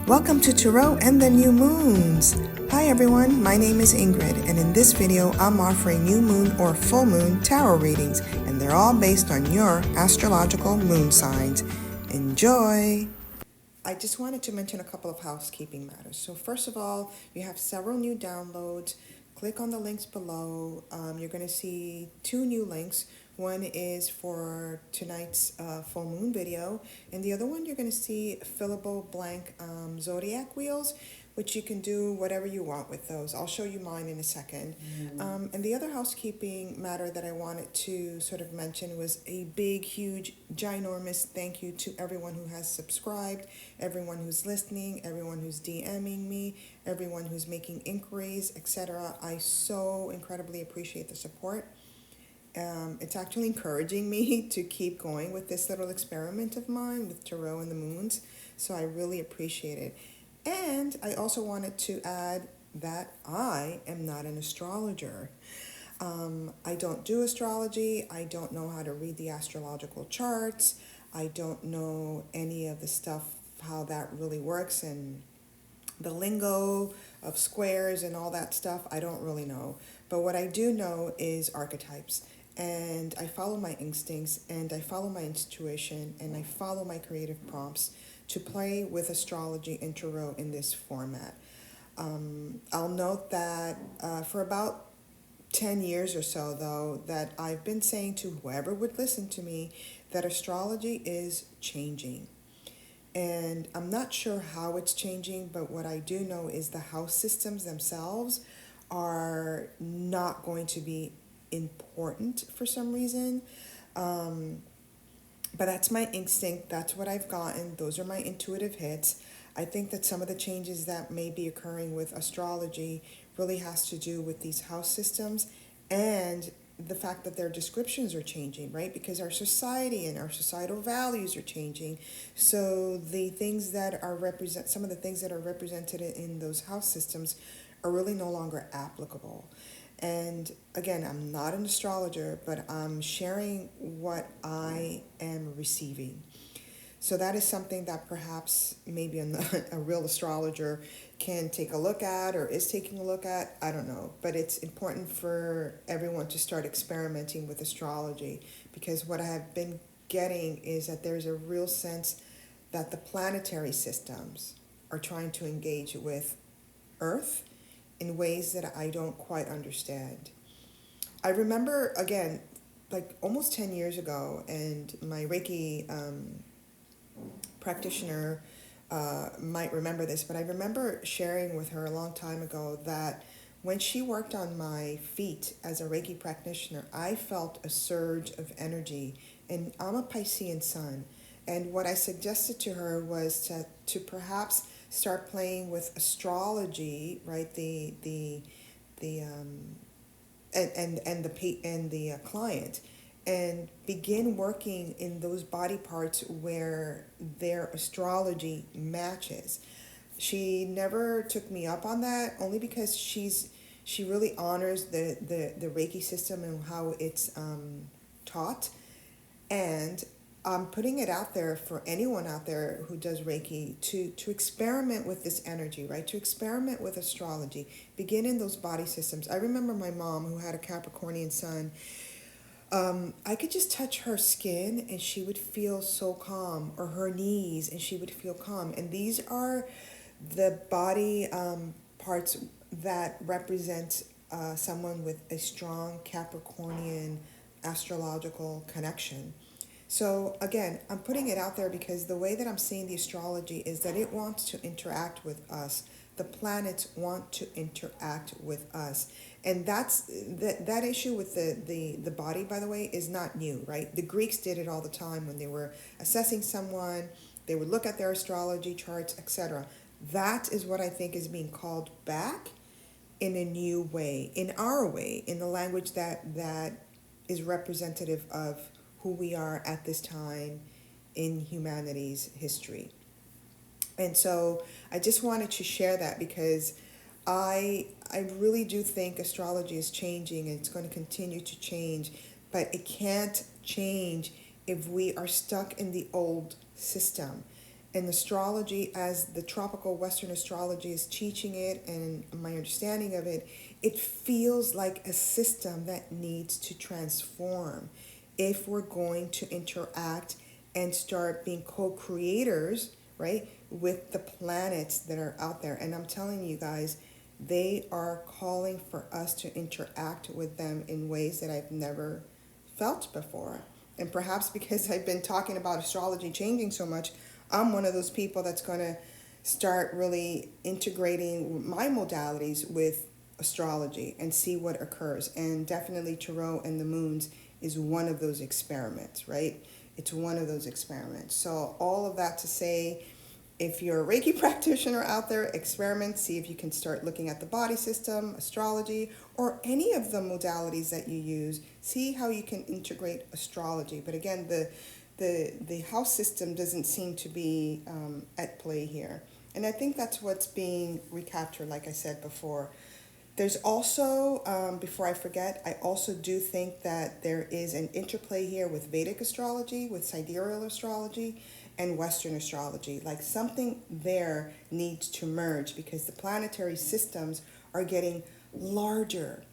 Welcome to Tarot and the New Moons. Hi everyone, my name is Ingrid, and in this video I'm offering new moon or full moon tarot readings, and they're all based on your astrological moon signs. Enjoy! I just wanted to mention a couple of housekeeping matters. So first of all, you have several new downloads. Click on the links below. You're going to see two new links. One is for tonight's full moon video, and the other one you're going to see fillable blank zodiac wheels, which you can do whatever you want with those. I'll show you mine in a second. And the other housekeeping matter that I wanted to sort of mention was a big, huge, ginormous thank you to everyone who has subscribed, everyone who's listening, everyone who's DMing me, everyone who's making inquiries, etc. I so incredibly appreciate the support. It's actually encouraging me to keep going with this little experiment of mine with Tarot and the Moons, so I really appreciate it. And I also wanted to add that I am not an astrologer. I don't do astrology. I don't know how to read the astrological charts. I don't know any of the stuff, how that really works, and the lingo of squares and all that stuff. I don't really know. But what I do know is archetypes. And I follow my instincts, and I follow my intuition, and I follow my creative prompts to play with astrology and tarot in this format. I'll note that for about 10 years or so, though, that I've been saying to whoever would listen to me that astrology is changing. And I'm not sure how it's changing, but what I do know is the house systems themselves are not going to be important for some reason. But that's my instinct. That's what I've gotten. Those are my intuitive hits. I think that some of the changes that may be occurring with astrology really has to do with these house systems and the fact that their descriptions are changing, right? Because our society and our societal values are changing. So the things that are some of the things that are represented in those house systems are really no longer applicable. And again, I'm not an astrologer, but I'm sharing what I am receiving. So that is something that perhaps maybe a real astrologer can take a look at or is taking a look at. I don't know. But it's important for everyone to start experimenting with astrology, because what I have been getting is that there's a real sense that the planetary systems are trying to engage with Earth in ways that I don't quite understand. I remember, again, like almost 10 years ago, and my Reiki practitioner might remember this, but I remember sharing with her a long time ago that when she worked on my feet as a Reiki practitioner, I felt a surge of energy, and I'm a Piscean sun. And what I suggested to her was to perhaps start playing with astrology, right? The client, and begin working in those body parts where their astrology matches. She never took me up on that, only because she really honors the Reiki system and how it's taught. And I'm putting it out there for anyone out there who does Reiki to experiment with this energy, right? To experiment with astrology. Begin in those body systems. I remember my mom, who had a Capricornian sun. I could just touch her skin and she would feel so calm, or her knees and she would feel calm. And these are the body parts that represent someone with a strong Capricornian astrological connection. So again, I'm putting it out there because the way that I'm seeing the astrology is that it wants to interact with us. The planets want to interact with us. And that issue with the body, by the way, is not new, right? The Greeks did it all the time when they were assessing someone. They would look at their astrology charts, etc. That is what I think is being called back in a new way, in our way, in the language that is representative of who we are at this time in humanity's history. And so I just wanted to share that because I really do think astrology is changing, and it's going to continue to change, but it can't change if we are stuck in the old system. And astrology, as the tropical Western astrology is teaching it and my understanding of it, it feels like a system that needs to transform if we're going to interact and start being co-creators, right, with the planets that are out there. And I'm telling you guys, they are calling for us to interact with them in ways that I've never felt before. And perhaps because I've been talking about astrology changing so much, I'm one of those people that's going to start really integrating my modalities with astrology and see what occurs. And definitely Tarot and the moons is one of those experiments, right? It's one of those experiments. So all of that to say, if you're a Reiki practitioner out there, experiment, see if you can start looking at the body system, astrology, or any of the modalities that you use. See how you can integrate astrology. But again, the house system doesn't seem to be at play here. And I think that's what's being recaptured, like I said before. There's also, before I forget, I also do think that there is an interplay here with Vedic astrology, with sidereal astrology, and Western astrology. Like something there needs to merge because the planetary systems are getting larger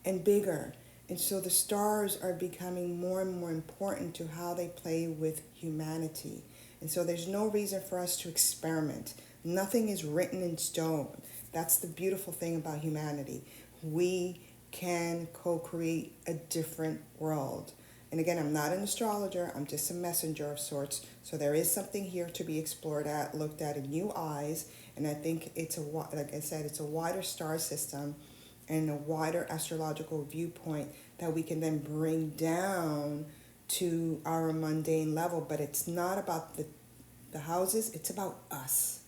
and bigger. And so the stars are becoming more and more important to how they play with humanity. And so there's no reason for us to experiment. Nothing is written in stone. That's the beautiful thing about humanity. We can co-create a different world. And again, I'm not an astrologer, I'm just a messenger of sorts. So there is something here to be explored at, looked at in new eyes. And I think it's like I said, it's a wider star system and a wider astrological viewpoint that we can then bring down to our mundane level. But it's not about the houses, it's about us.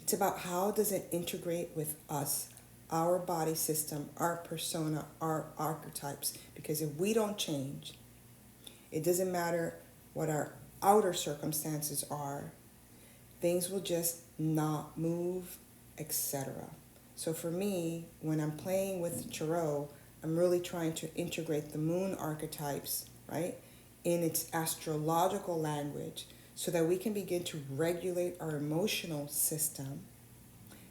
It's about how does it integrate with us, our body system, our persona, our archetypes. Because if we don't change, it doesn't matter what our outer circumstances are, things will just not move, etc. So for me, when I'm playing with Tarot, I'm really trying to integrate the moon archetypes, right, in its astrological language so that we can begin to regulate our emotional system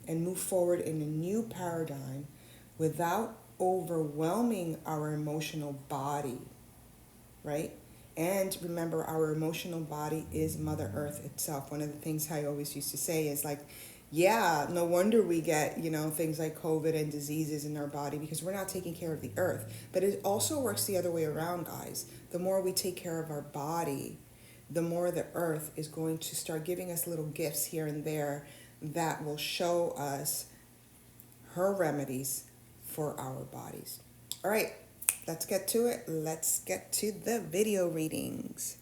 and move forward in a new paradigm without overwhelming our emotional body, right? And remember, our emotional body is Mother Earth itself. One of the things I always used to say is like, yeah, no wonder we get, things like COVID and diseases in our body because we're not taking care of the earth. But it also works the other way around, guys. The more we take care of our body, the more the earth is going to start giving us little gifts here and there that will show us her remedies for our bodies. All right, let's get to it. Let's get to the video readings.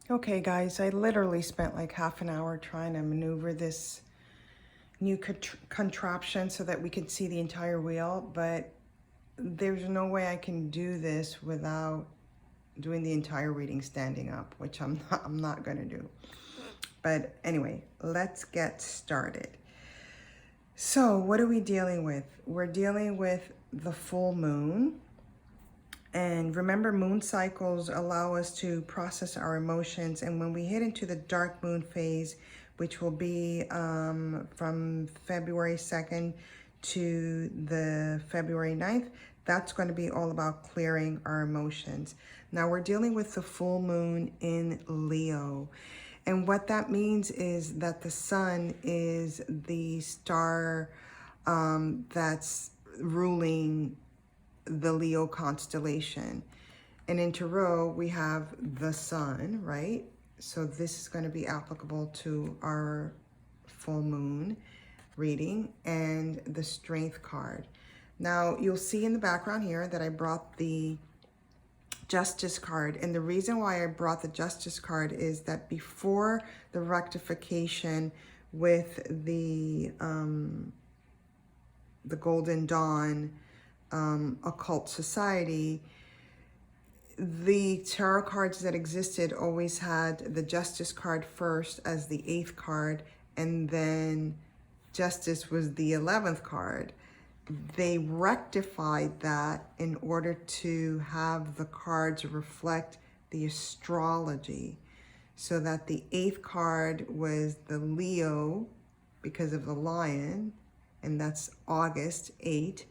Okay, guys, I literally spent like half an hour trying to maneuver this new contraption so that we could see the entire wheel, but there's no way I can do this without doing the entire reading standing up, which I'm not going to do. But anyway, let's get started. So what are we dealing with? We're dealing with the full moon. And remember, moon cycles allow us to process our emotions. And when we hit into the dark moon phase, which will be from February 2nd to the February 9th, that's going to be all about clearing our emotions. Now we're dealing with the full moon in Leo. And what that means is that the sun is the star that's ruling the Leo constellation. And in Tarot, we have the sun, right? So this is going to be applicable to our full moon reading and the strength card. Now, you'll see in the background here that I brought the Justice card. And the reason why I brought the Justice card is that before the rectification with the Golden Dawn occult society, the tarot cards that existed always had the Justice card first as the 8th card, and then Justice was the 11th card. They rectified that in order to have the cards reflect the astrology. so that the 8th card was the Leo because of the lion, and that's August 8.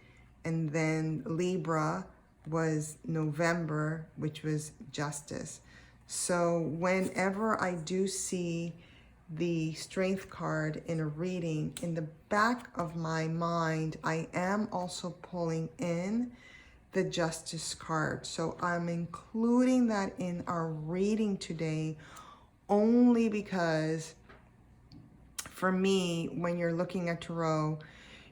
And then Libra was November, which was justice. So whenever I do see the strength card in a reading, in the back of my mind, I am also pulling in the justice card. So I'm including that in our reading today only because for me, when you're looking at tarot,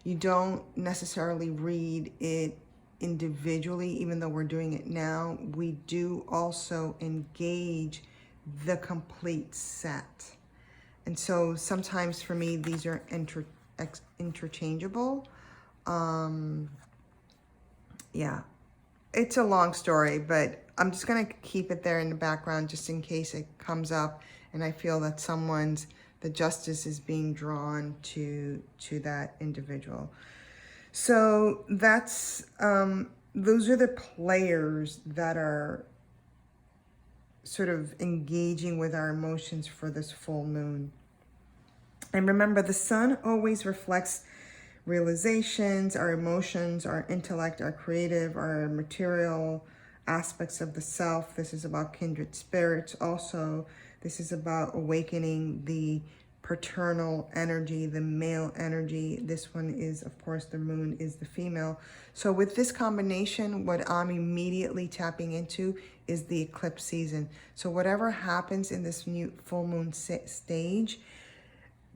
you don't necessarily read it individually, even though we're doing it now. We do also engage the complete set. And so sometimes for me, these are interchangeable. Yeah, it's a long story, but I'm just going to keep it there in the background just in case it comes up and I feel that the justice is being drawn to that individual. So that's, those are the players that are sort of engaging with our emotions for this full moon. And remember, the sun always reflects realizations, our emotions, our intellect, our creative, our material aspects of the self. This is about kindred spirits. Also, this is about awakening the paternal energy, the male energy. This one is, of course, the moon is the female. So with this combination, what I'm immediately tapping into is the eclipse season. So whatever happens in this new full moon stage,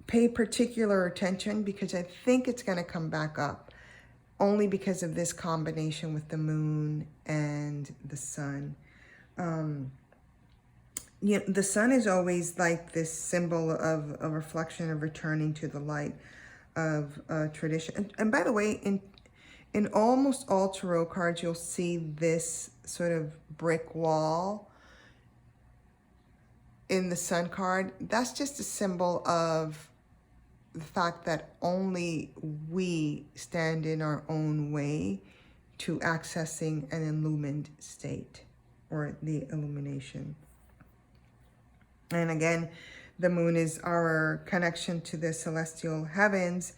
pay particular attention because I think it's going to come back up only because of this combination with the moon and the sun. You know, the sun is always like this symbol of a reflection of returning to the light of tradition. And by the way, in almost all tarot cards, you'll see this sort of brick wall in the sun card. That's just a symbol of the fact that only we stand in our own way to accessing an illumined state or the illumination. And again, the moon is our connection to the celestial heavens,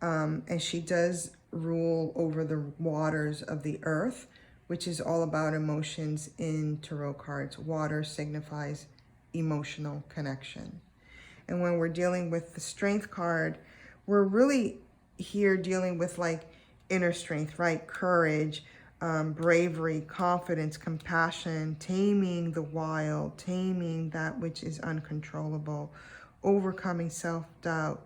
and she does rule over the waters of the earth, which is all about emotions in tarot cards. Water signifies emotional connection. And when we're dealing with the strength card, we're really here dealing with like inner strength, right? Courage, bravery, confidence, compassion, taming the wild, taming that which is uncontrollable, overcoming self-doubt,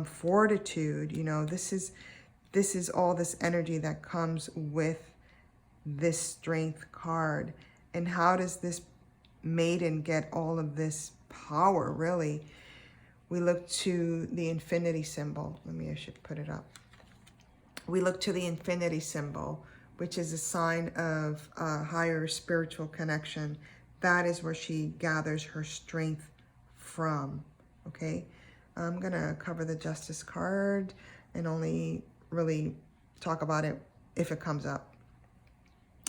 fortitude. You know, this is all this energy that comes with this strength card. And how does this maiden get all of this power, really? We look to the infinity symbol. I should put it up. We look to the infinity symbol, which is a sign of higher spiritual connection. That is where she gathers her strength from, okay? I'm gonna cover the Justice card and only really talk about it if it comes up.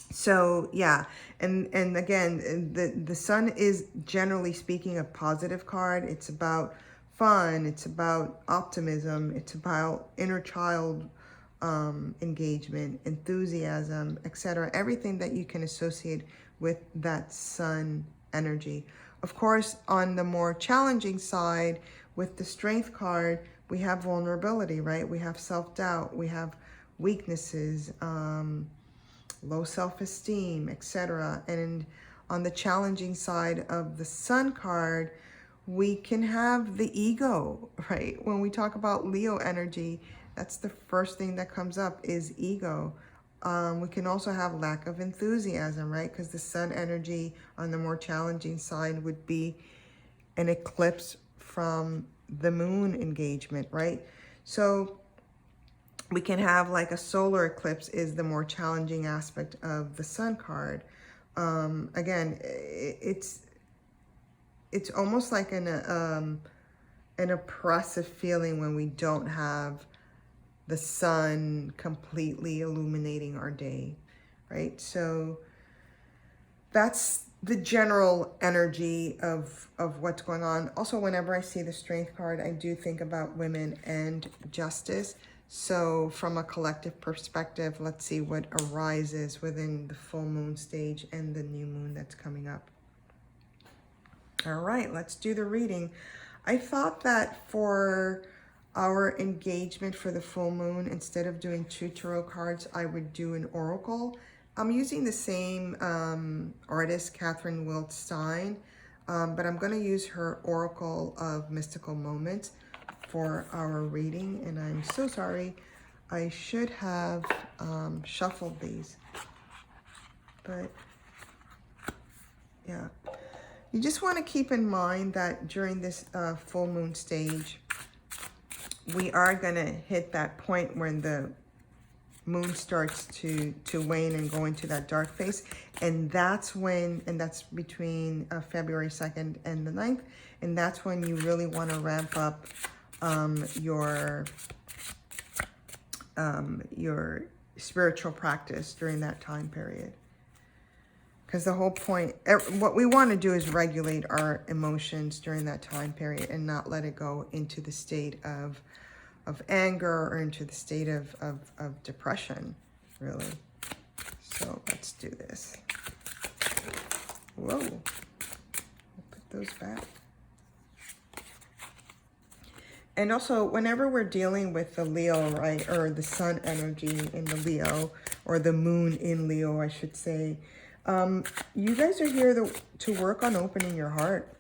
So yeah, and again, the sun is generally speaking a positive card. It's about fun, it's about optimism, it's about inner child engagement, enthusiasm, etc. Everything that you can associate with that sun energy. Of course, on the more challenging side, with the strength card, we have vulnerability, right? We have self-doubt, we have weaknesses, low self-esteem, etc. And on the challenging side of the sun card, we can have the ego, right? When we talk about Leo energy, that's the first thing that comes up is ego. We can also have lack of enthusiasm, right? Because the sun energy on the more challenging side would be an eclipse from the moon engagement, right? So we can have like a solar eclipse is the more challenging aspect of the sun card. Again, it's almost like an oppressive feeling when we don't have the sun completely illuminating our day, right? So that's the general energy of what's going on. Also, whenever I see the Strength card, I do think about women and justice. So from a collective perspective, let's see what arises within the full moon stage and the new moon that's coming up. All right, let's do the reading. I thought that for our engagement for the full moon, instead of doing 2 tarot cards, I would do an oracle. I'm using the same artist, Catherine Wilt Stein, but I'm going to use her Oracle of Mystical Moments for our reading. And I'm so sorry. I should have shuffled these. But yeah. You just want to keep in mind that during this full moon stage, we are going to hit that point when the moon starts to wane and go into that dark phase. And that's when, and that's between February 2nd and the 9th. And that's when you really want to ramp up your spiritual practice during that time period. Because the whole point, what we want to do is regulate our emotions during that time period and not let it go into the state of anger or into the state of depression, really. So let's do this. Whoa. I'll put those back. And also, whenever we're dealing with the Leo, right, or the sun energy in the Leo, or the moon in Leo, I should say, you guys are here to work on opening your heart.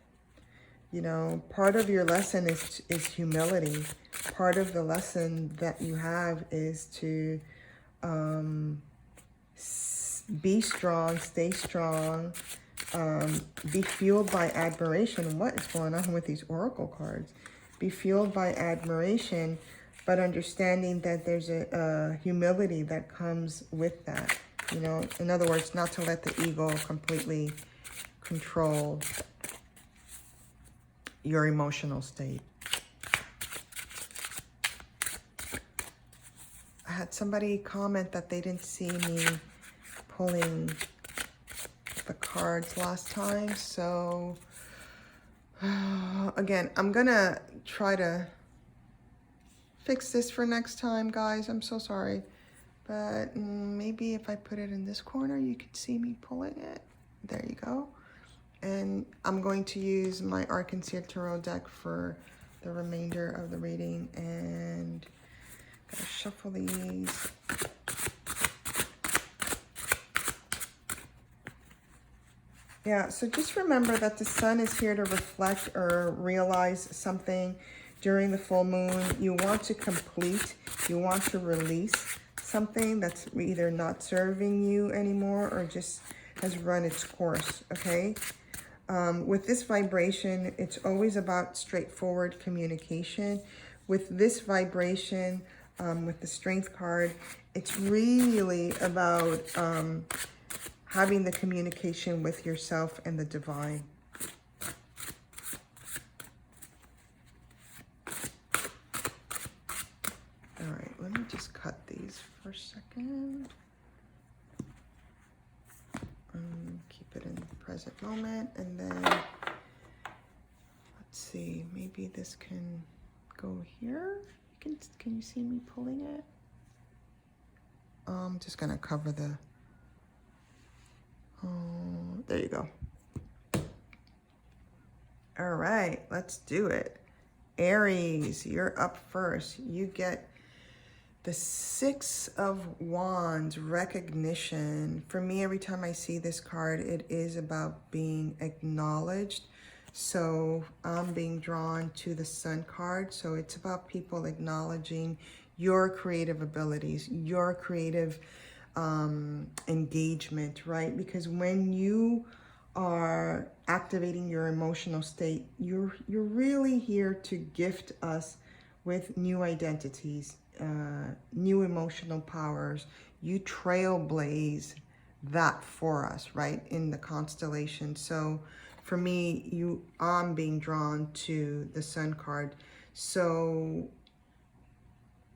You know, part of your lesson is humility. Part of the lesson that you have is to be strong, stay strong, be fueled by admiration. What is going on with these oracle cards? Be fueled by admiration, but understanding that there's a humility that comes with that. You know, in other words, not to let the ego completely control your emotional state. I had somebody comment that they didn't see me pulling the cards last time. So, again, I'm going to try to fix this for next time, guys. I'm so sorry. But maybe if I put it in this corner, you could see me pulling it. There you go. And I'm going to use my Arc-en-Ciel Tarot deck for the remainder of the reading. And gotta shuffle these. Yeah, so just remember that the sun is here to reflect or realize something during the full moon. You want to complete, you want to release something that's either not serving you anymore or just has run its course, okay? With this vibration, it's always about straightforward communication. With this vibration, with the Strength card, it's really about having the communication with yourself and the divine. All right, let me just cut these for a second. Keep it in the present moment, and then let's see, maybe this can go here. Can you see me pulling it? I'm just gonna cover the, there you go. All right, let's do it. Aries, you're up first. You get the 6 of Wands, recognition. For me, every time I see this card, it is about being acknowledged. So I'm being drawn to the Sun card. So it's about people acknowledging your creative abilities, your creative engagement, right? Because when you are activating your emotional state, you're really here to gift us with new identities, new emotional powers. You trailblaze that for us, right, in the constellation. So for me, I'm being drawn to the Sun card. So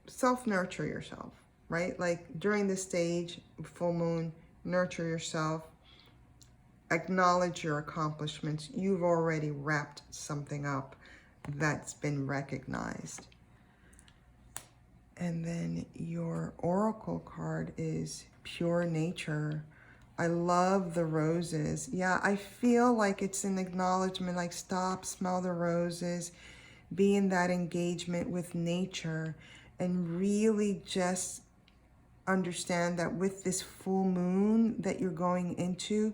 self-nurture yourself, right? Like during this stage, full moon, nurture yourself. acknowledge your accomplishments. You've already wrapped something up that's been recognized. And then your oracle card is pure nature. I love the roses. Yeah, I feel like it's an acknowledgement, like stop, smell the roses, be in that engagement with nature, and really just understand that with this full moon that you're going into,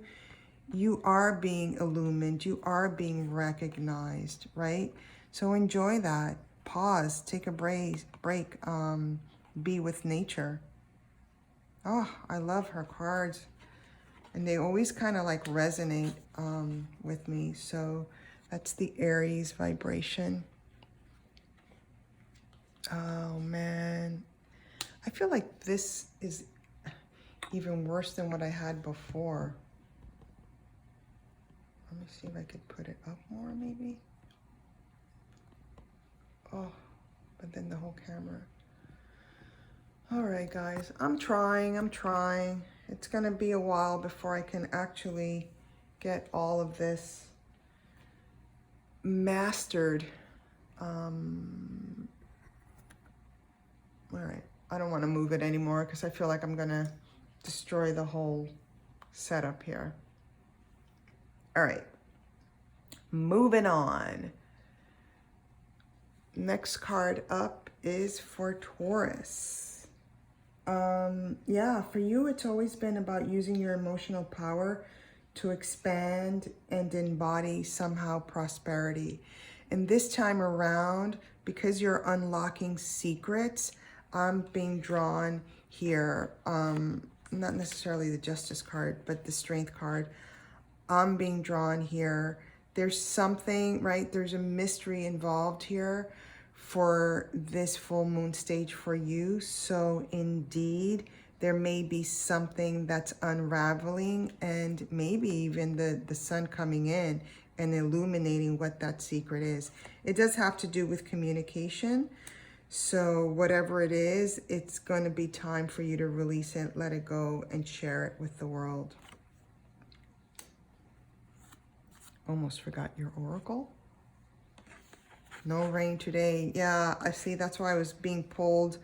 you are being illumined, you are being recognized, right? So enjoy that. Pause, take a break, be with nature. Oh, I love her cards. And they always kind of like resonate with me. So that's the Aries vibration. Oh man, I feel like this is even worse than what I had before. Let me see if I could put it up more maybe. Oh, but then the whole camera. All right, guys, I'm trying. It's gonna be a while before I can actually get all of this mastered. All right, I don't want to move it anymore because I feel like I'm gonna destroy the whole setup here. All right, moving on. Next card up is for Taurus. Yeah, for you, it's always been about using your emotional power to expand and embody somehow prosperity. And this time around, because you're unlocking secrets, I'm being drawn here, not necessarily the Justice card, but the Strength card. I'm being drawn here. There's something, right? There's a mystery involved here for this full moon stage for you. So indeed, there may be something that's unraveling, and maybe even the sun coming in and illuminating what that secret is. It does have to do with communication. So whatever it is, it's going to be time for you to release it, let it go, and share it with the world. Almost forgot your oracle. No rain today. Yeah, I see. That's why I was being pulled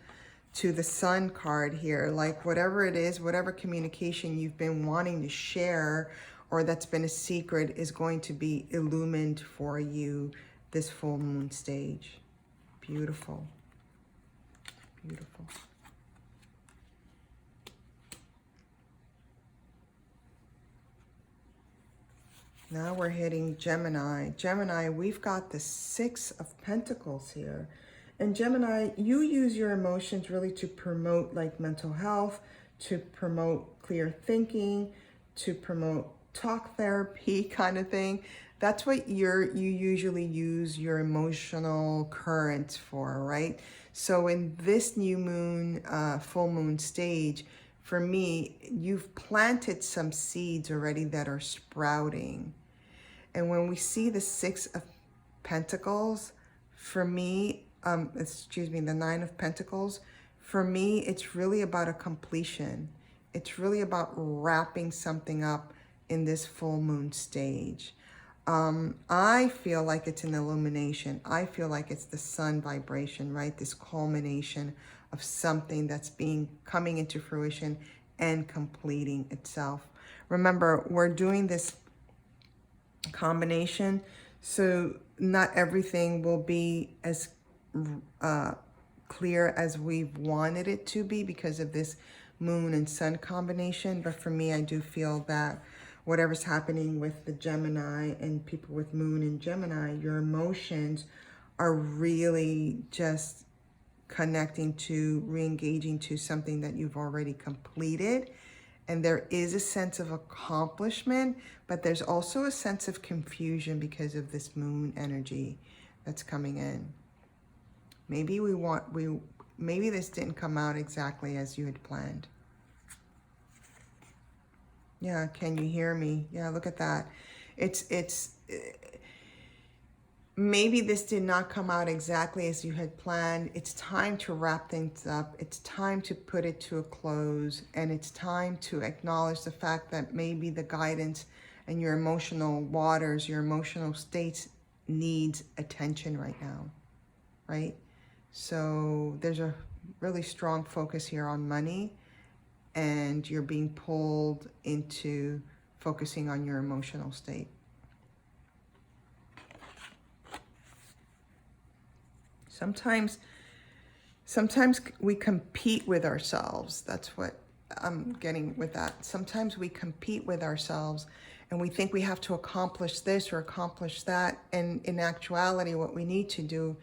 to the Sun card here. Like whatever it is, whatever communication you've been wanting to share or that's been a secret is going to be illumined for you this full moon stage. Beautiful. Beautiful. Now we're hitting Gemini. Gemini, we've got the Six of Pentacles here. And Gemini, you use your emotions really to promote like mental health, to promote clear thinking, to promote talk therapy kind of thing. That's what you usually use your emotional currents for, right? So in this new moon, full moon stage, for me, you've planted some seeds already that are sprouting. And when we see the Six of Pentacles, for me, the Nine of Pentacles, for me, it's really about a completion. It's really about wrapping something up in this full moon stage. I feel like it's an illumination. I feel like it's the sun vibration, right? This culmination of something that's coming into fruition and completing itself. Remember, we're doing this combination, so not everything will be as clear as we've wanted it to be because of this moon and sun combination. But for me, I do feel that whatever's happening with the Gemini and people with moon and Gemini, your emotions are really just connecting to, re-engaging to something that you've already completed. And there is a sense of accomplishment, but there's also a sense of confusion because of this moon energy that's coming in. Maybe maybe this didn't come out exactly as you had planned. Yeah, can you hear me? Yeah, look at that. Maybe this did not come out exactly as you had planned. It's time to wrap things up. It's time to put it to a close. And it's time to acknowledge the fact that maybe the guidance and your emotional waters, your emotional states needs attention right now, right? So there's a really strong focus here on money, and you're being pulled into focusing on your emotional state. Sometimes we compete with ourselves. That's what I'm getting with that. Sometimes we compete with ourselves and we think we have to accomplish this or accomplish that. And in actuality, what we need to do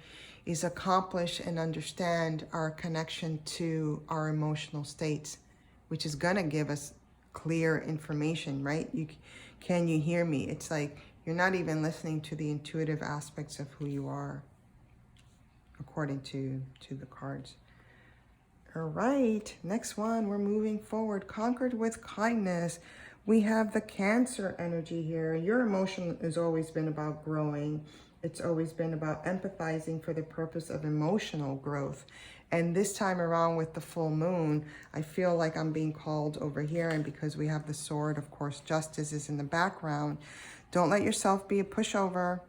is accomplish and understand our connection to our emotional states, which is going to give us clear information, right? Can you hear me? It's like you're not even listening to the intuitive aspects of who you are, according to the cards. All right, next one, we're moving forward. Conquered with kindness. We have the Cancer energy here. Your emotion has always been about growing. It's always been about empathizing for the purpose of emotional growth. And this time around with the full moon, I feel like I'm being called over here. And because we have the sword, of course, justice is in the background. Don't let yourself be a pushover.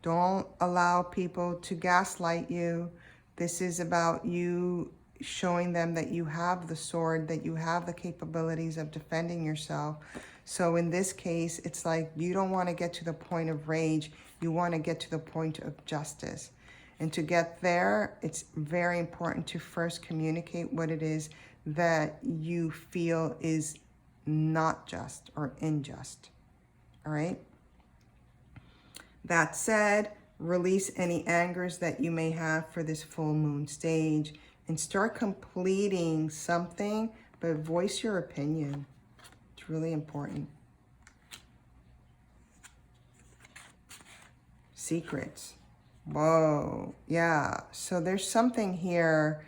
Don't allow people to gaslight you. This is about you showing them that you have the sword, that you have the capabilities of defending yourself. So in this case, it's like you don't want to get to the point of rage. You want to get to the point of justice. And to get there, it's very important to first communicate what it is that you feel is not just or unjust. All right? That said, release any angers that you may have for this full moon stage and start completing something, but voice your opinion. It's really important. Secrets. Whoa. Yeah. So there's something here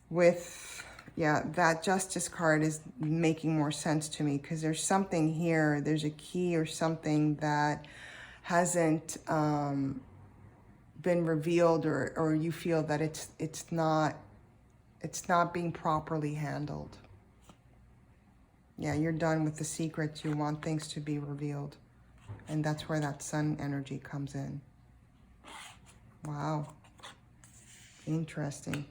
with, yeah, that justice card is making more sense to me because there's something here. There's a key or something that hasn't been revealed, or you feel that it's not being properly handled. Yeah, you're done with the secrets. You want things to be revealed. And that's where that sun energy comes in. Wow. Interesting.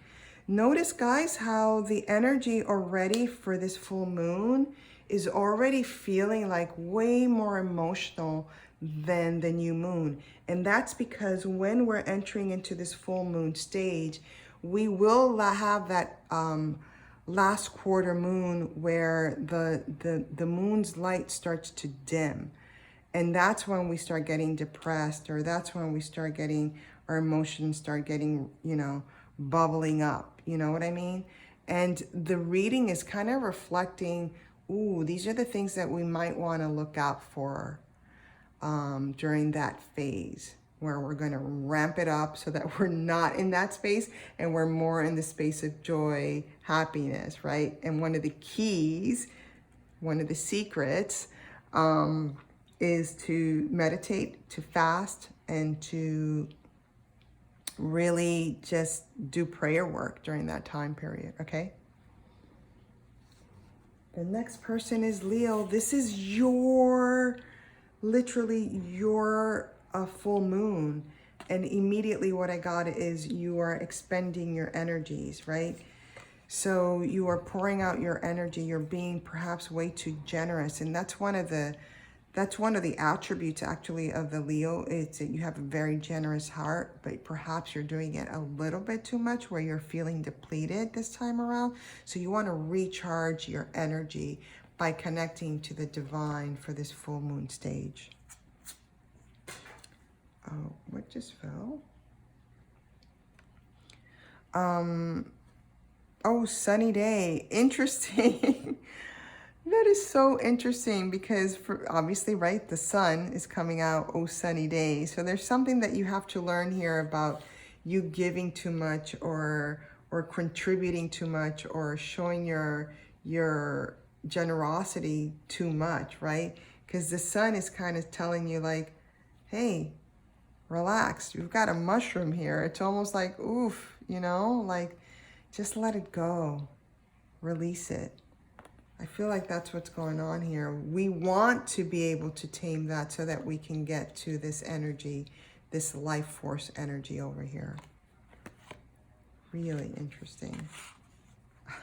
Notice, guys, how the energy already for this full moon is already feeling like way more emotional than the new moon. And that's because when we're entering into this full moon stage, we will have that last quarter moon where the moon's light starts to dim. And that's when we start getting depressed, or that's when we start getting, our emotions start getting, bubbling up. You know what I mean? And the reading is kind of reflecting, ooh, these are the things that we might want to look out for during that phase, where we're going to ramp it up so that we're not in that space and we're more in the space of joy, happiness, right? And one of the keys, one of the secrets is to meditate, to fast, and to really just do prayer work during that time period, okay? The next person is Leo. This is literally your full moon. And immediately what I got is you are expending your energies, right? So you are pouring out your energy. You're being perhaps way too generous. And that's one of the attributes actually of the Leo. It's that you have a very generous heart, but perhaps you're doing it a little bit too much where you're feeling depleted this time around. So you want to recharge your energy by connecting to the divine for this full moon stage. Oh, what just fell? Oh, sunny day. Interesting. That is so interesting because obviously, right, the sun is coming out, oh, sunny day. So there's something that you have to learn here about you giving too much or contributing too much or showing your generosity too much, right? Because the sun is kind of telling you like, hey, relax. You've got a mushroom here. It's almost like, oof, like just let it go. Release it. I feel like that's what's going on here. We want to be able to tame that so that we can get to this energy, this life force energy over here. Really interesting.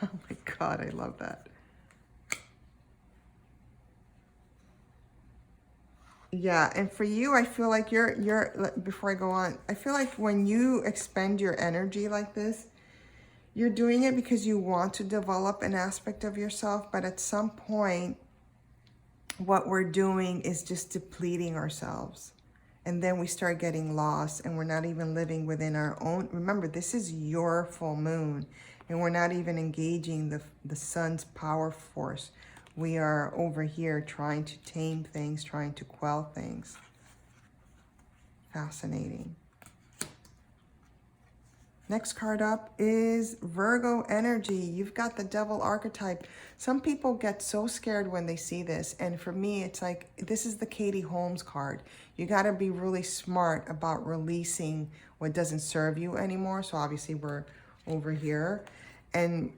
Oh my God, I love that. Yeah, and for you, I feel like before I go on, I feel like when you expend your energy like this, you're doing it because you want to develop an aspect of yourself, but at some point, what we're doing is just depleting ourselves. And then we start getting lost and we're not even living within our own. Remember, this is your full moon and we're not even engaging the sun's power force. We are over here trying to tame things, trying to quell things. Fascinating. Next card up is Virgo energy. You've got the devil archetype. Some people get so scared when they see this. And for me, it's like, this is the Katie Holmes card. You got to be really smart about releasing what doesn't serve you anymore. So obviously we're over here. And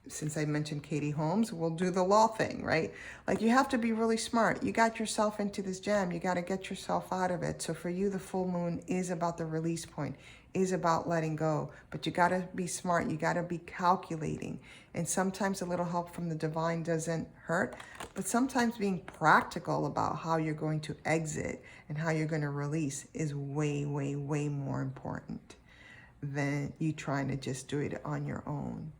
since I mentioned Katie Holmes, we'll do the law thing, right? Like you have to be really smart. You got yourself into this jam. You got to get yourself out of it. So for you, the full moon is about the release point, is about letting go. But you got to be smart. You got to be calculating. And sometimes a little help from the divine doesn't hurt. But sometimes being practical about how you're going to exit and how you're going to release is way, way, way more important than you trying to just do it on your own.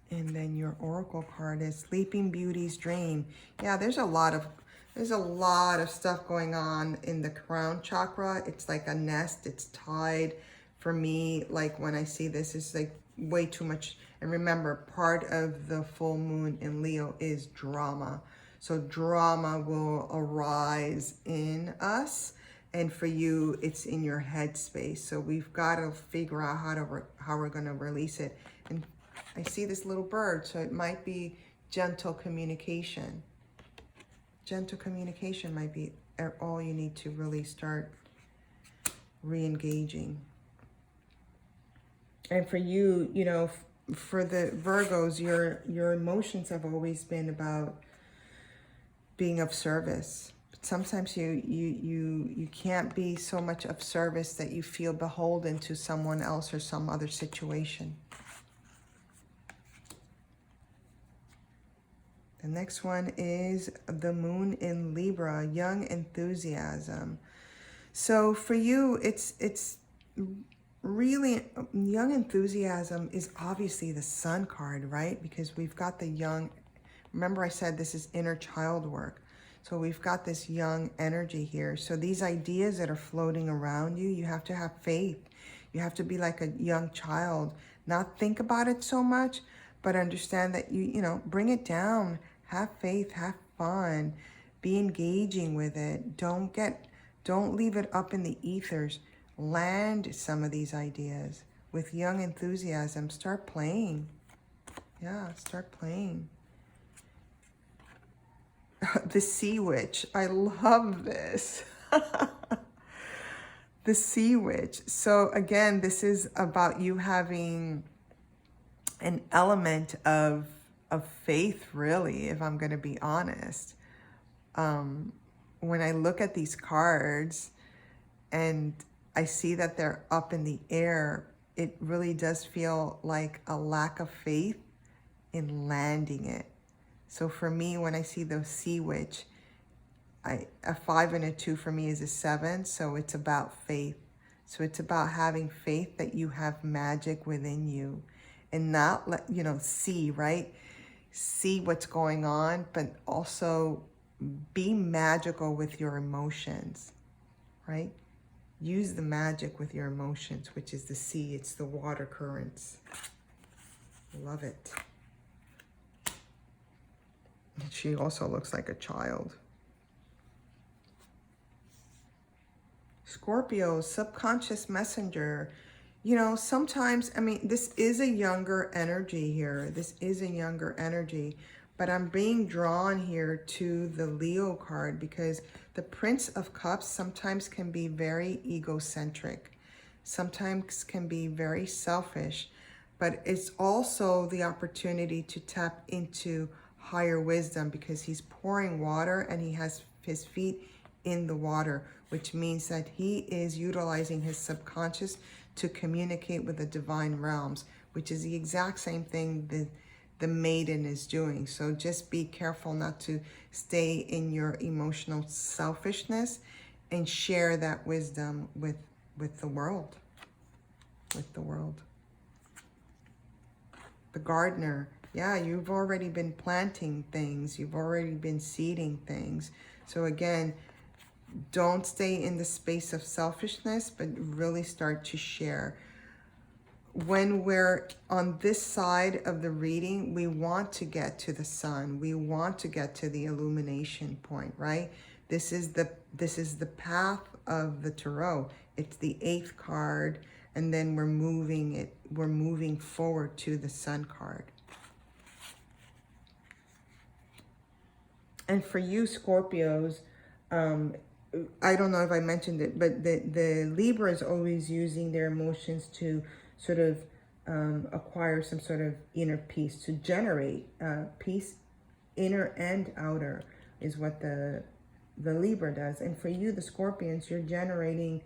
And then your oracle card is Sleeping Beauty's Dream. Yeah, there's a lot of stuff going on in the crown chakra. It's like a nest. It's tied. For me, like when I see this, it's like way too much. And remember, part of the full moon in Leo is drama. So drama will arise in us. And for you, it's in your head space. So we've got to figure out how we're going to release it. And I see this little bird, so it might be gentle communication. Gentle communication might be all you need to really start re-engaging. And for you, you know, for the Virgos, your emotions have always been about being of service. But sometimes you can't be so much of service that you feel beholden to someone else or some other situation. The next one is the moon in Libra, young enthusiasm. So for you, it's really, young enthusiasm is obviously the sun card, right? Because we've got the young, remember I said this is inner child work. So we've got this young energy here. So these ideas that are floating around you, you have to have faith. You have to be like a young child, not think about it so much, but understand that you know, bring it down. Have faith, have fun, be engaging with it. Don't leave it up in the ethers. Land some of these ideas with young enthusiasm. Start playing. Yeah, start playing. The Sea Witch. I love this. The Sea Witch. So again, this is about you having an element of faith, really, if I'm going to be honest. When I look at these cards and I see that they're up in the air, it really does feel like a lack of faith in landing it. So for me, when I see the Sea Witch, a 5 and a 2 for me is a 7. So it's about faith. So it's about having faith that you have magic within you and not let, you know, see, right? See what's going on, but also be magical with your emotions, right? Use the magic with your emotions, which is the sea. It's the water currents. Love it. And she also looks like a child. Scorpio, subconscious messenger. You know, sometimes, I mean, this is a younger energy here. This is a younger energy, but I'm being drawn here to the Leo card because the Prince of Cups sometimes can be very egocentric, sometimes can be very selfish, but it's also the opportunity to tap into higher wisdom, because he's pouring water and he has his feet in the water, which means that he is utilizing his subconscious to communicate with the divine realms, which is the exact same thing the maiden is doing. So just be careful not to stay in your emotional selfishness and share that wisdom with the world. With the world. The gardener, yeah, you've already been planting things. You've already been seeding things. So again, don't stay in the space of selfishness, but really start to share. When we're on this side of the reading, we want to get to the sun. We want to get to the illumination point, right? This is the path of the tarot. It's the 8th card, and then we're moving forward to the sun card. And for you Scorpios, I don't know if I mentioned it, but the Libra is always using their emotions to sort of acquire some sort of inner peace, to generate peace, inner and outer, is what the Libra does. And for you, the Scorpions, you're generating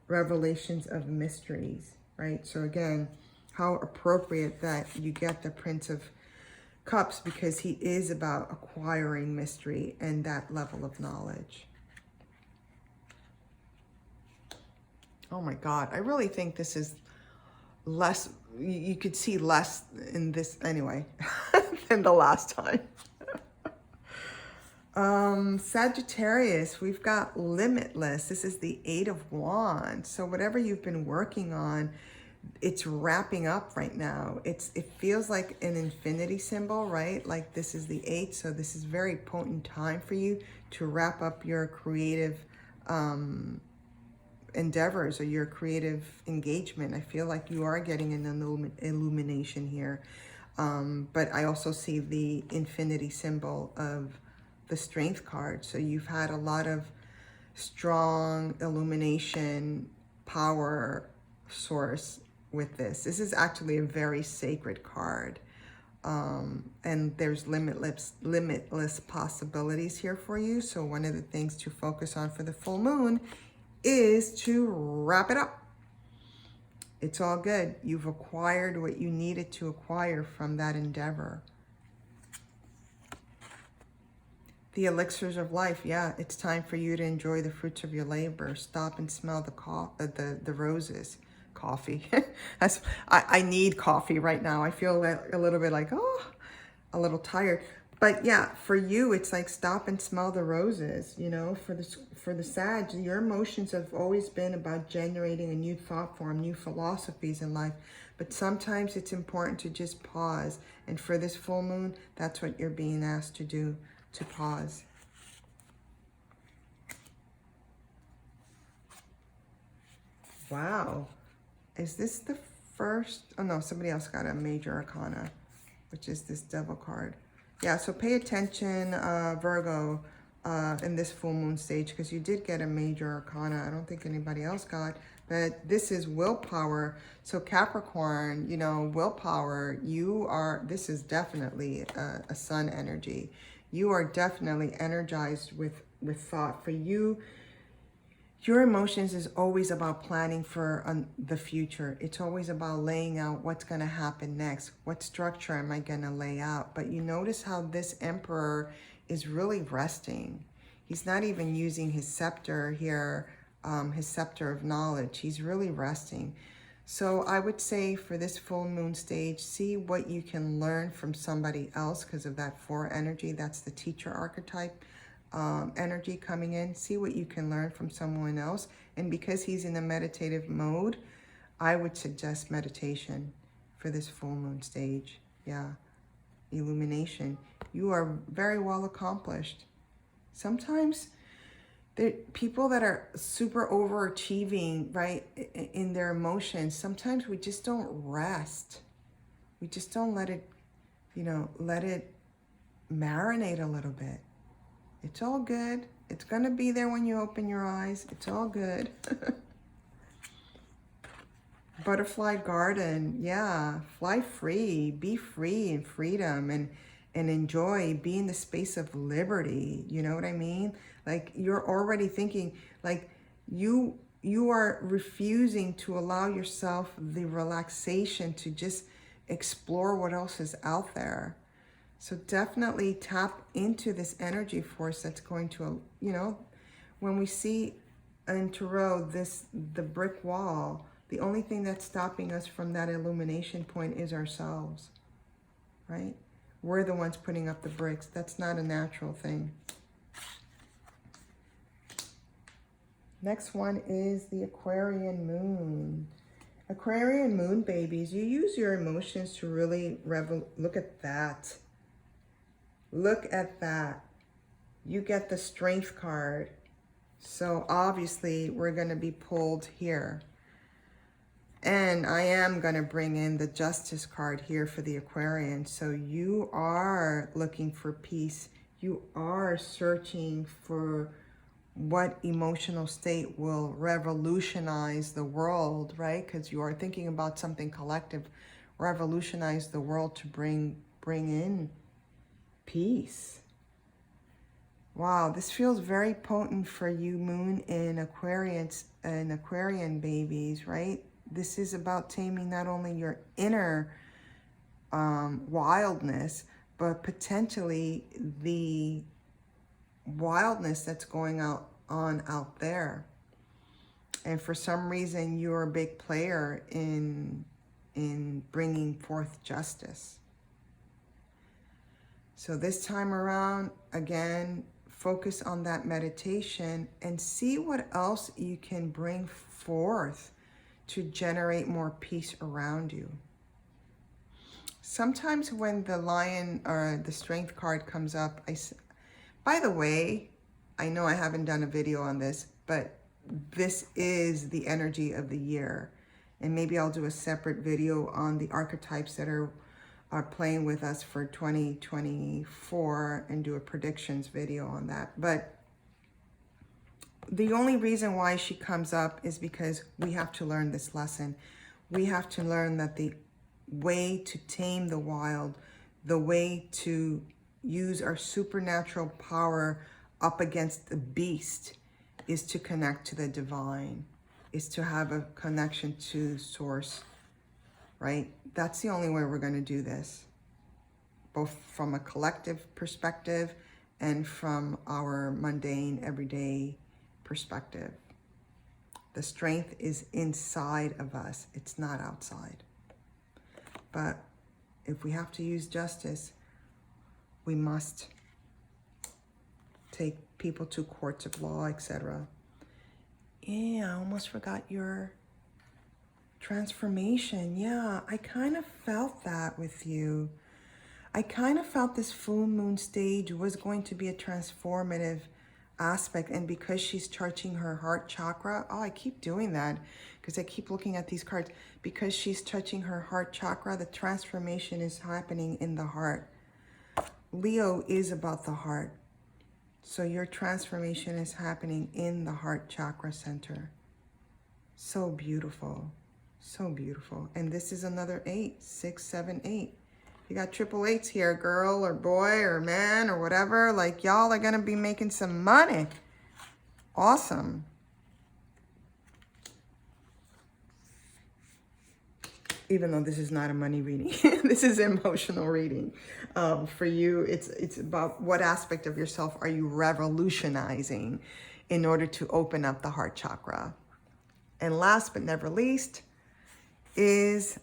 revelations of mysteries, right? So again, how appropriate that you get the Prince of Cups, because he is about acquiring mystery and that level of knowledge. Oh my God, I really think this is less, you could see less in this anyway than the last time. Sagittarius, we've got limitless. This is the 8 of Wands. So whatever you've been working on, it's wrapping up right now. It feels like an infinity symbol, right? Like this is the 8, so this is very potent time for you to wrap up your creative endeavors or your creative engagement. I feel like you are getting an illumination here. But I also see the infinity symbol of the Strength card. So you've had a lot of strong illumination, power source with this. This is actually a very sacred card. And there's limitless possibilities here for you. So one of the things to focus on for the full moon is to wrap it up. It's all good. You've acquired what you needed to acquire from that endeavor. The elixirs of life. Yeah, it's time for you to enjoy the fruits of your labor. Stop and smell the roses. Coffee. I need coffee right now. I feel a little bit like, a little tired. But yeah, for you, it's like stop and smell the roses. You know, for the Sag, your emotions have always been about generating a new thought form, new philosophies in life. But sometimes it's important to just pause. And for this full moon, that's what you're being asked to do, to pause. Wow. Is this the first? Oh no, somebody else got a major arcana, which is this Devil card. Yeah, so pay attention, Virgo, in this full moon stage, because you did get a major arcana. I don't think anybody else got, but this is willpower. So Capricorn, you know, willpower, this is definitely a sun energy. You are definitely energized with thought. For you, your emotions is always about planning for the future. It's always about laying out what's going to happen next. What structure am I going to lay out? But you notice how this Emperor is really resting. He's not even using his scepter here, his scepter of knowledge. He's really resting. So I would say for this full moon stage, see what you can learn from somebody else because of that 4 energy. That's the teacher archetype. Energy coming in. See what you can learn from someone else. And because he's in a meditative mode, I would suggest meditation for this full moon stage. Yeah. Illumination. You are very well accomplished. Sometimes people that are super overachieving, right, in their emotions, sometimes we just don't rest. We just don't let it, let it marinate a little bit. It's all good. It's going to be there when you open your eyes. It's all good. Butterfly garden, yeah. Fly free, be free in freedom and enjoy, be in the space of liberty. You know what I mean? Like you're already thinking, like you are refusing to allow yourself the relaxation to just explore what else is out there. So definitely tap into this energy force that's going to, you know, when we see in tarot the brick wall, the only thing that's stopping us from that illumination point is ourselves, right? We're the ones putting up the bricks. That's not a natural thing. Next one is the Aquarian moon. Aquarian moon babies, you use your emotions to really look at that. Look at that. You get the Strength card. So obviously we're going to be pulled here. And I am going to bring in the Justice card here for the Aquarian. So you are looking for peace. You are searching for what emotional state will revolutionize the world, right? Because you are thinking about something collective. Revolutionize the world to bring in peace. Wow, this feels very potent for you, Moon in Aquarians and Aquarian babies, right? This is about taming not only your inner wildness, but potentially the wildness that's going on out there. And for some reason, you're a big player in bringing forth justice. So this time around, again, focus on that meditation and see what else you can bring forth to generate more peace around you. Sometimes when the Lion or the Strength card comes up, by the way, I know I haven't done a video on this, but this is the energy of the year. And maybe I'll do a separate video on the archetypes that are playing with us for 2024 and do a predictions video on that. But the only reason why she comes up is because we have to learn this lesson. We have to learn that the way to tame the wild, the way to use our supernatural power up against the beast is to connect to the divine, is to have a connection to source, right? That's the only way we're going to do this, both from a collective perspective and from our mundane, everyday perspective. The strength is inside of us. It's not outside. But if we have to use justice, we must take people to courts of law, etc. Yeah, I almost forgot your transformation. Yeah, I kind of felt that with you. I kind of felt this full moon stage was going to be a transformative aspect, and because she's touching her heart chakra, oh, I keep doing that because I keep looking at these cards. Because she's touching her heart chakra, the transformation is happening in the heart. Leo is about the heart. So your transformation is happening in the heart chakra center. So beautiful. So beautiful. And this is another 8, 6, 7, 8. You got triple eights here, girl or boy or man or whatever. Like, y'all are going to be making some money. Awesome. Even though this is not a money reading, this is emotional reading. For you, it's about what aspect of yourself are you revolutionizing in order to open up the heart chakra. And last but never least is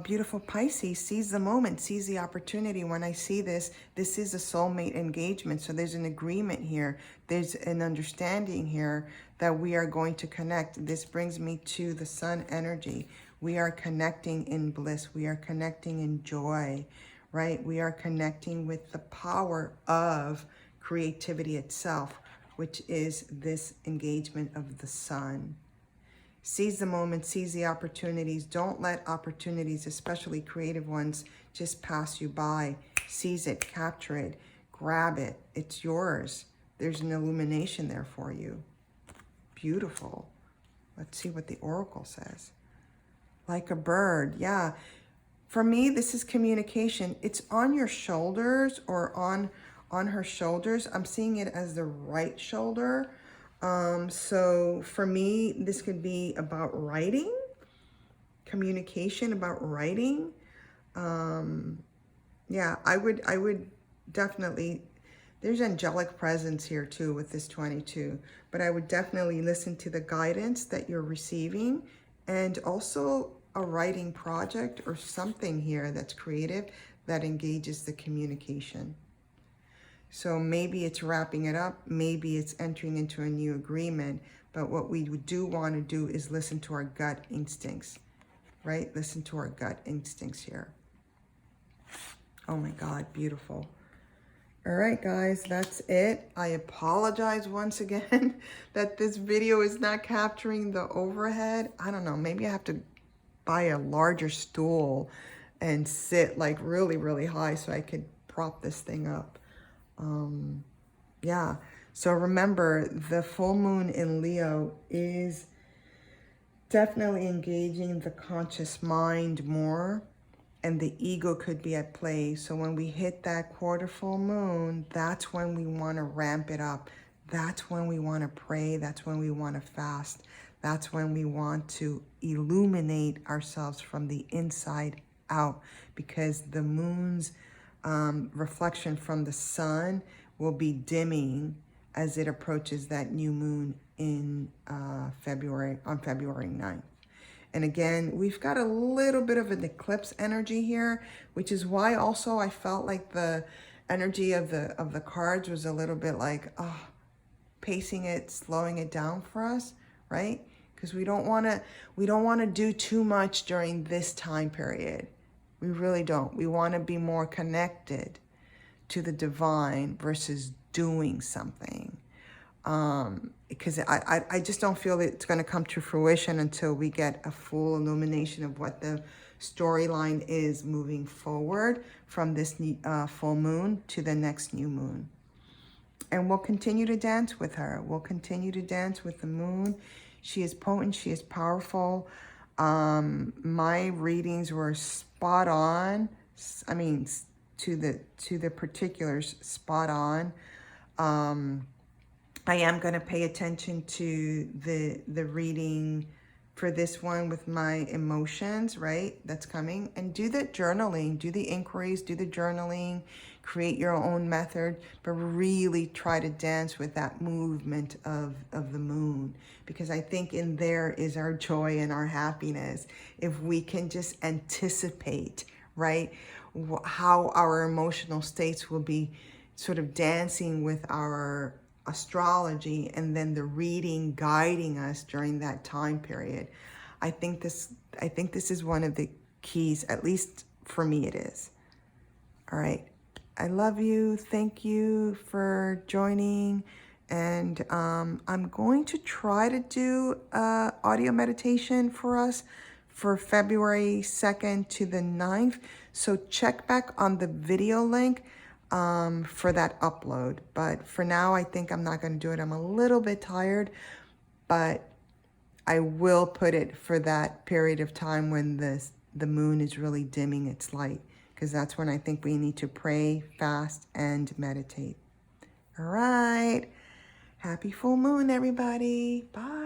beautiful Pisces. Seize the moment, seize the opportunity. When I see this, this is a soulmate engagement. So there's an agreement here. There's an understanding here that we are going to connect. This brings me to the sun energy. We are connecting in bliss. We are connecting in joy, right? We are connecting with the power of creativity itself, which is this engagement of the sun. Seize the moment, seize the opportunities. Don't let opportunities, especially creative ones, just pass you by. Seize it, capture it, grab it. It's yours. There's an illumination there for you. Beautiful. Let's see what the oracle says. like a bird. Yeah. For me, this is communication. It's on your shoulders or on her shoulders. I'm seeing it as the right shoulder. So for me, this could be about writing, communication, about writing. Yeah, I would definitely, there's angelic presence here too with this 22, but I would definitely listen to the guidance that you're receiving, and also a writing project or something here that's creative that engages the communication. So maybe it's wrapping it up, maybe it's entering into a new agreement, but what we do want to do is listen to our gut instincts, right? Listen to our gut instincts here. Oh my God, beautiful. All right, guys, that's it. I apologize once again that this video is not capturing the overhead. I don't know, maybe I have to buy a larger stool and sit like really, really high so I could prop this thing up. Yeah, so remember, the full moon in Leo is definitely engaging the conscious mind more, and the ego could be at play. So when we hit that quarter full moon, that's when we want to ramp it up. That's when we want to pray. That's when we want to fast. That's when we want to illuminate ourselves from the inside out, because the moon's reflection from the sun will be dimming as it approaches that new moon in February 9th. And again, we've got a little bit of an eclipse energy here, which is why also I felt like the energy of the cards was a little bit like, pacing it, slowing it down for us, right? Because we don't want to do too much during this time period. We really don't. We want to be more connected to the divine versus doing something. Because I just don't feel that it's going to come to fruition until we get a full illumination of what the storyline is moving forward from this full moon to the next new moon. And we'll continue to dance with her. We'll continue to dance with the moon. She is potent. She is powerful. My readings were spot on. I mean, to the particulars, spot on. I am going to pay attention to the reading for this one with my emotions, right? That's coming. And do the journaling, do the inquiries, do the journaling, create your own method, but really try to dance with that movement of the moon, because I think in there is our joy and our happiness. If we can just anticipate, right, how our emotional states will be sort of dancing with our astrology, and then the reading guiding us during that time period. I think this is one of the keys, at least for me it is. All right. I love you. Thank you for joining. And I'm going to try to do audio meditation for us for February 2nd to the 9th. So check back on the video link for that upload. But for now, I think I'm not going to do it. I'm a little bit tired, but I will put it for that period of time when the moon is really dimming its light, because that's when I think we need to pray, fast, and meditate. All right. Happy full moon, everybody. Bye.